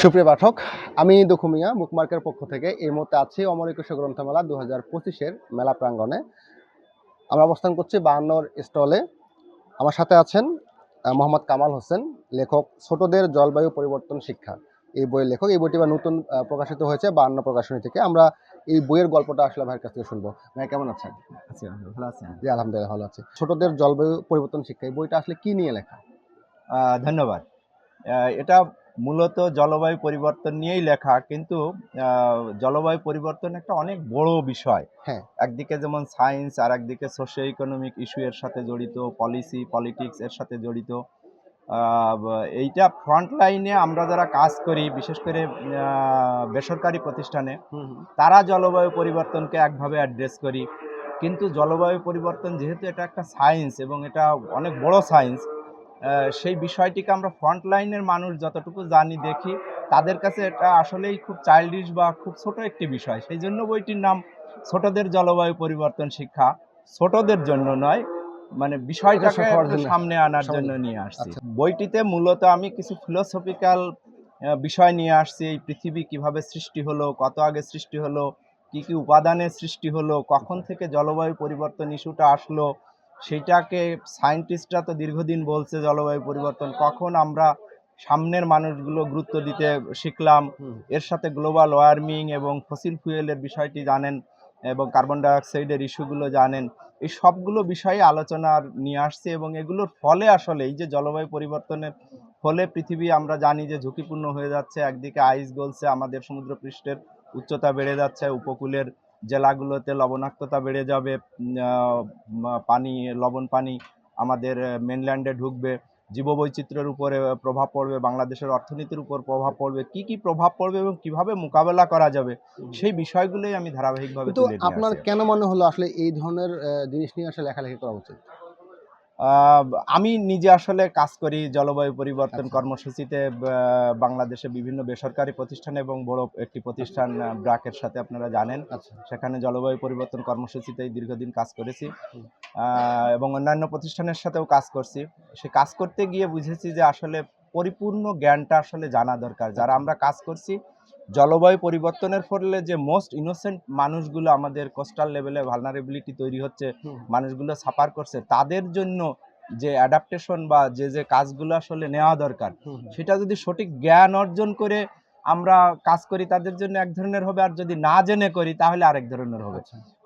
সুপ্রিয় পাঠক, আমি দুখু মিয়া বুকমার্কের পক্ষ থেকে এই মুহূর্তে আছি অমর একুশে গ্রন্থমেলা 2025-এর মেলা প্রাঙ্গণে। আমরা অবস্থান করছি 52 স্টলে। আমার সাথে আছেন মোহাম্মদ কামাল হোসেন, লেখক, ছোটদের জলবায়ু পরিবর্তন শিক্ষা এই বইয়ের লেখক। এই বইটি নতুন প্রকাশিত হয়েছে 52 প্রকাশনী থেকে। আমরা এই বইয়ের গল্পটা আসলে ভাইয়ের কাছ থেকে শুনবো। ভাই কেমন আছেন? ভালো আছেন? জি আলহামদুলিল্লাহ ভালো আছি। ছোটদের জলবায়ু পরিবর্তন শিক্ষা এই বইটা আসলে কি নিয়ে লেখা? ধন্যবাদ। এটা মূলত জলবায়ু পরিবর্তন নিয়েই লেখা, কিন্তু জলবায়ু পরিবর্তন একটা অনেক বড় বিষয়। হ্যাঁ, একদিকে যেমন সায়েন্স, আর একদিকে সোশিও ইকোনমিক ইস্যু এর সাথে জড়িত, পলিটিক্স এর সাথে জড়িত। এইটা ফ্রন্ট লাইনে আমরা যারা কাজ করি, বিশেষ করে বেসরকারি প্রতিষ্ঠানে, তারা জলবায়ু পরিবর্তনকে একভাবে অ্যাড্রেস করি। কিন্তু জলবায়ু পরিবর্তন যেহেতু এটা একটা সায়েন্স এবং এটা অনেক বড় সায়েন্স, সেই বিষয়টিকে আমরা ফ্রন্ট লাইনের মানুষ যতটুকু জানি দেখি, তাদের কাছে এটা আসলেই খুব চাইল্ডিশ বা খুব ছোট একটি বিষয়। সেই জন্য বইটির নাম ছোটদের জলবায়ু পরিবর্তন শিক্ষা। ছোটদের জন্য নয়, মানে বিষয়টাকে সামনে আনার জন্য নিয়ে আসছি। বইটিতে মূলত আমি কিছু ফিলোসফিক্যাল বিষয় নিয়ে আসছি। এই পৃথিবী কিভাবে সৃষ্টি হলো, কত আগে সৃষ্টি হলো, কি কি উপাদানের সৃষ্টি হলো, কখন থেকে জলবায়ু পরিবর্তন ইস্যুটা আসলো, সেইটাকে সায়েন্টিস্টরা তো দীর্ঘদিন বলছে জলবায়ু পরিবর্তন, কখন আমরা সামনের মানুষগুলো গুরুত্ব দিতে শিখলাম। এর সাথে গ্লোবাল ওয়ার্মিং এবং ফসিল ফুয়েলের বিষয়টি জানেন, এবং কার্বন ডাইঅক্সাইডের ইস্যুগুলো জানেন। এই সবগুলো বিষয়ে আলোচনা নিয়ে আসছে, এবং এগুলোর ফলে আসলে এই যে জলবায়ু পরিবর্তনের ফলে পৃথিবী আমরা জানি যে ঝুঁকিপূর্ণ হয়ে যাচ্ছে। একদিকে আইস গলছে, আমাদের সমুদ্রপৃষ্ঠের উচ্চতা বেড়ে যাচ্ছে, উপকূলের জেলাগুলোতে লবণাক্ততা বেড়ে যাবে, লবণ পানি আমাদের মেনল্যান্ডে ঢুকবে, জীববৈচিত্র্যের উপরে প্রভাব পড়বে, বাংলাদেশের অর্থনীতির উপর প্রভাব পড়বে। কি কি প্রভাব পড়বে এবং কিভাবে মোকাবেলা করা যাবে, সেই বিষয়গুলোই আমি ধারাবাহিকভাবে তুলে নিয়ে আসছি। আপনার কেন মনে হলো আসলে এই ধরনের জিনিস নিয়ে আসলে লেখালেখি করা উচিত? আমি নিজে আসলে কাজ করি জলবায়ু পরিবর্তন কর্মসূচিতে, বাংলাদেশে বিভিন্ন বেসরকারি প্রতিষ্ঠানে এবং বড় একটি প্রতিষ্ঠান ব্র্যাকের সাথে, আপনারা জানেন। সেখানে জলবায়ু পরিবর্তন কর্মসূচিতেই দীর্ঘদিন কাজ করেছি, এবং অন্যান্য প্রতিষ্ঠানের সাথেও কাজ করছি। সে কাজ করতে গিয়ে বুঝেছি যে আসলে পরিপূর্ণ জ্ঞানটা আসলে জানা দরকার। যারা আমরা কাজ করছি জলবায়ু পরিবর্তনের ফলে যে মোস্ট ইনোসেন্ট মানুষগুলো আমাদের কোস্টাল লেভেলে ভালনারেবিলিটি তৈরি হচ্ছে, মানুষগুলো সাফার করছে, তাদের জন্য যে অ্যাডাপ্টেশন বা যে কাজগুলো আসলে নেওয়া দরকার, সেটা যদি সঠিক জ্ঞান অর্জন করে আমরা কাজ করি, তাদের জন্য এক ধরনের হবে, আর যদি না জেনে করি তাহলে আরেক ধরনের হবে।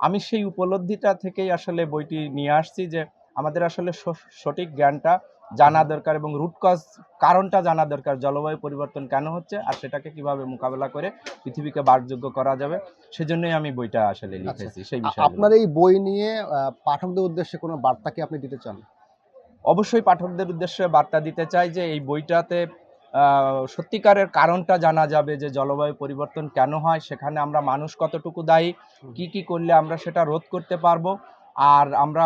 আমি সেই উপলব্ধিটা থেকেই আসলে বইটি নিয়ে আসছি, যে আমাদের আসলে সঠিক জ্ঞানটা জানা দরকার এবং রুট কজ, কারণটা জানা দরকার, জলবায়ু পরিবর্তন কেন হচ্ছে আর সেটাকে কিভাবে মোকাবেলা করে পৃথিবীকে বাসযোগ্য করা যাবে। সেজন্যই আমি বইটা আসলে লিখেছি। সেই বিষয়ে আপনার এই বই নিয়ে পাঠকদের উদ্দেশ্যে কোনো বার্তা কি আপনি দিতে চান? অবশ্যই পাঠকদের উদ্দেশ্যে বার্তা দিতে চাই যে এই বইটাতে সত্যিকারের কারণটা জানা যাবে, যে জলবায়ু পরিবর্তন কেন হয়, সেখানে আমরা মানুষ কতটুকু দায়ী, কি কি করলে আমরা সেটা রোধ করতে পারবো, আর আমরা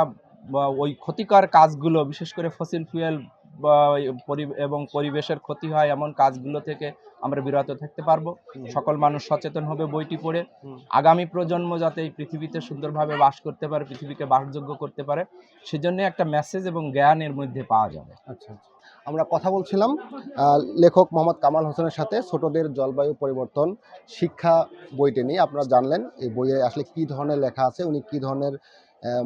ওই ক্ষতিকর কাজগুলো, বিশেষ করে ফসিল ফুয়েল এবং পরিবেশের ক্ষতি হয় এমন কাজগুলো থেকে আমরা বিরত থাকতে পারবো। সকল মানুষ সচেতন হবে বইটি পড়ে। আগামী প্রজন্ম যাতে এই পৃথিবীতে সুন্দরভাবে বাস করতে পারে, পৃথিবীকে বাসযোগ্য করতে পারে, সেজন্য একটা মেসেজ এবং জ্ঞান এর মধ্যে পাওয়া যাবে। আচ্ছা, আমরা কথা বলছিলাম লেখক মোহাম্মদ কামাল হোসেনের সাথে ছোটদের জলবায়ু পরিবর্তন শিক্ষা বইটি নিয়ে। আপনারা জানলেন এই বইয়ে আসলে কি ধরনের লেখা আছে, উনি কি ধরনের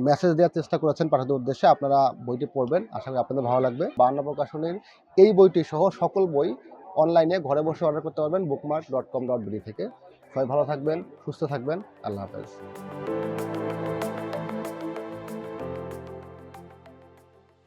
মেসেজ দেওয়ার চেষ্টা করেছেন পাঠকদের উদ্দেশ্যে। আপনারা বইটি পড়বেন, আশা করি আপনাদের ভালো লাগবে। 52 প্রকাশনীর এই বইটি সহ সকল বই অনলাইনে ঘরে বসে অর্ডার করতে পারবেন bookmark.com.bd থেকে। সবাই ভালো থাকবেন, সুস্থ থাকবেন। আল্লাহ হাফেজ।